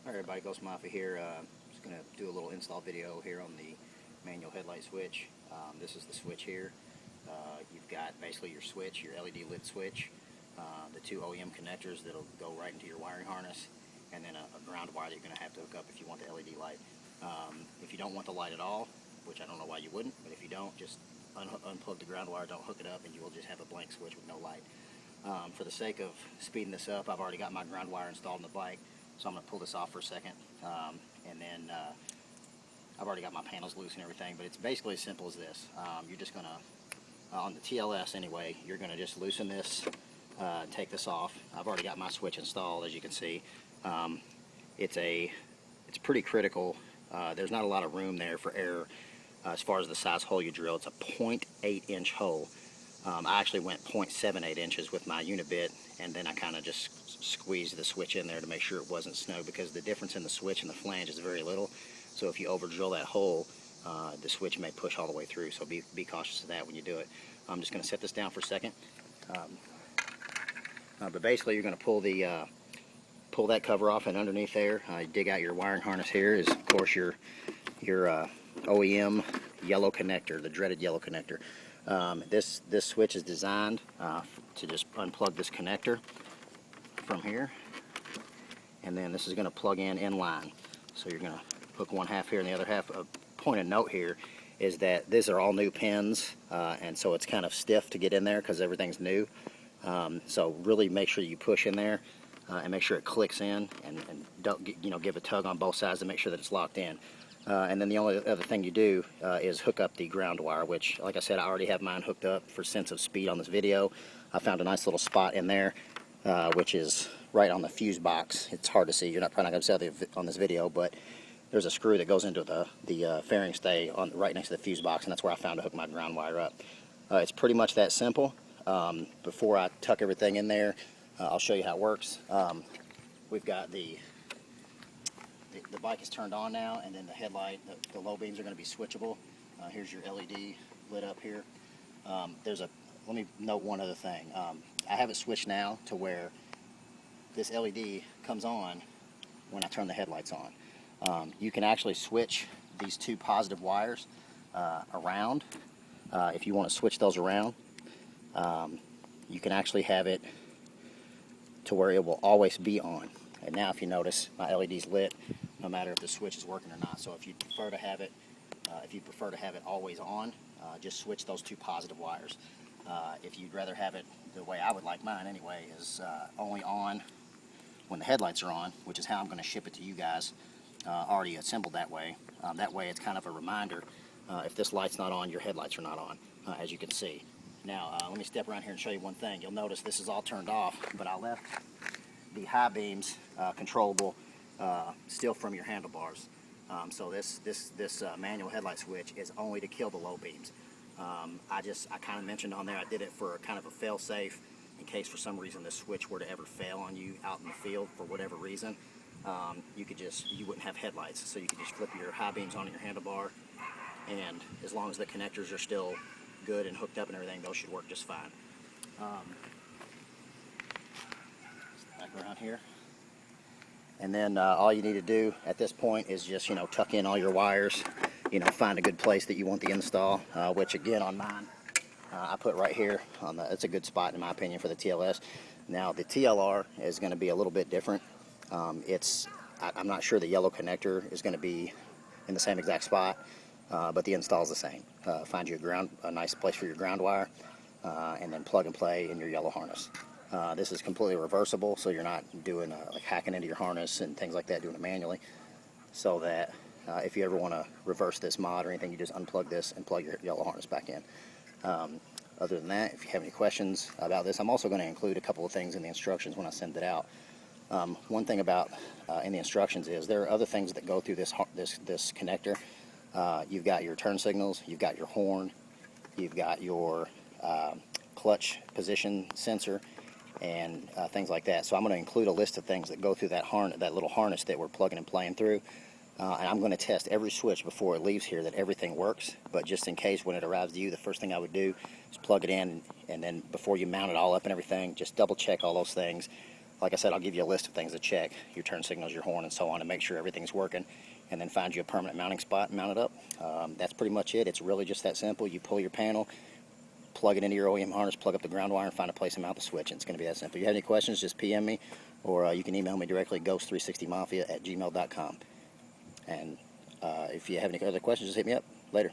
Alright everybody, GhostMAFIA here. Just going to do a little install video here on the manual headlight switch. This is the switch here. You've got basically your switch, your LED lit switch, the two OEM connectors that'll go right into your wiring harness, and then a ground wire that you're going to have to hook up if you want the LED light. If you don't want the light at all, which I don't know why you wouldn't, but if you don't, just unplug the ground wire, don't hook it up, and you will just have a blank switch with no light. For the sake of speeding this up, I've already got my ground wire installed in the bike. So I'm going to pull this off for a second, and then I've already got my panels loose and everything, but it's basically as simple as this. You're just going to, on the TLS anyway, you're going to just loosen this, take this off. I've already got my switch installed, as you can see. It's pretty critical. There's not a lot of room there for error as far as the size hole you drill. It's a 0.8 inch hole. I actually went 0.78 inches with my unibit, and then I kind of just squeezed the switch in there to make sure it wasn't snug, because the difference in the switch and the flange is very little. So if you over drill that hole, the switch may push all the way through, so be cautious of that when you do it. I'm just going to set this down for a second. But basically you're going to pull that cover off, and underneath there you dig out your wiring harness. Here is of course your OEM yellow connector, the dreaded yellow connector. This switch is designed to just unplug this connector from here, and then this is going to plug in line. So you're going to hook one half here and the other half. A point of note here is that these are all new pins, and so it's kind of stiff to get in there because everything's new. So really make sure you push in there and make sure it clicks in, and don't give a tug on both sides to make sure that it's locked in. And then the only other thing you do is hook up the ground wire, which, like I said, I already have mine hooked up for sense of speed on this video. I found a nice little spot in there, which is right on the fuse box. It's hard to see. You're probably not going to see it on this video, but there's a screw that goes into the fairing stay right next to the fuse box, and that's where I found to hook my ground wire up. It's pretty much that simple. Before I tuck everything in there, I'll show you how it works. We've got the bike is turned on now, and then the headlight, the low beams are going to be switchable. Here's your LED lit up here. Let me note one other thing. I have it switched now to where this LED comes on when I turn the headlights on. You can actually switch these two positive wires around. If you want to switch those around, you can actually have it to where it will always be on. And now if you notice, my LED's lit no matter if the switch is working or not. So if you prefer to have it always on, just switch those two positive wires. If you'd rather have it the way I would like mine anyway, is only on when the headlights are on, which is how I'm going to ship it to you guys, already assembled that way. That way it's kind of a reminder, if this light's not on, your headlights are not on, as you can see. Now let me step around here and show you one thing. You'll notice this is all turned off, but I left the high beams controllable still from your handlebars. So this manual headlight switch is only to kill the low beams. I kind of mentioned on there I did it for kind of a fail-safe in case for some reason this switch were to ever fail on you out in the field for whatever reason. You wouldn't have headlights, so you could just flip your high beams on your handlebar, and as long as the connectors are still good and hooked up and everything, those should work just fine. Back around here, and then all you need to do at this point is just tuck in all your wires, find a good place that you want the install, which again on mine I put right here it's a good spot in my opinion for the TLS. Now the TLR is going to be a little bit different. I'm not sure the yellow connector is going to be in the same exact spot, but the install is the same. Find you a nice place for your ground wire, and then plug and play in your yellow harness. This is completely reversible, so you're not doing like hacking into your harness and things like that, doing it manually. So that if you ever want to reverse this mod or anything, you just unplug this and plug your yellow harness back in. Other than that, if you have any questions about this, I'm also going to include a couple of things in the instructions when I send it out. One thing about in the instructions is there are other things that go through this connector. You've got your turn signals, you've got your horn, you've got your clutch position sensor, and things like that. So I'm going to include a list of things that go through that little harness that we're plugging and playing through. And I'm going to test every switch before it leaves here that everything works. But just in case when it arrives to you, the first thing I would do is plug it in, and then before you mount it all up and everything, just double check all those things. like I said, I'll give you a list of things to check, your turn signals, your horn, and so on, to make sure everything's working, and then find you a permanent mounting spot and mount it up. That's pretty much it. It's really just that simple. You pull your panel, plug it into your OEM harness, plug up the ground wire, and find a place to mount the switch. And it's going to be that simple. If you have any questions, just PM me, or you can email me directly, ghost360mafia@gmail.com. And if you have any other questions, just hit me up. Later.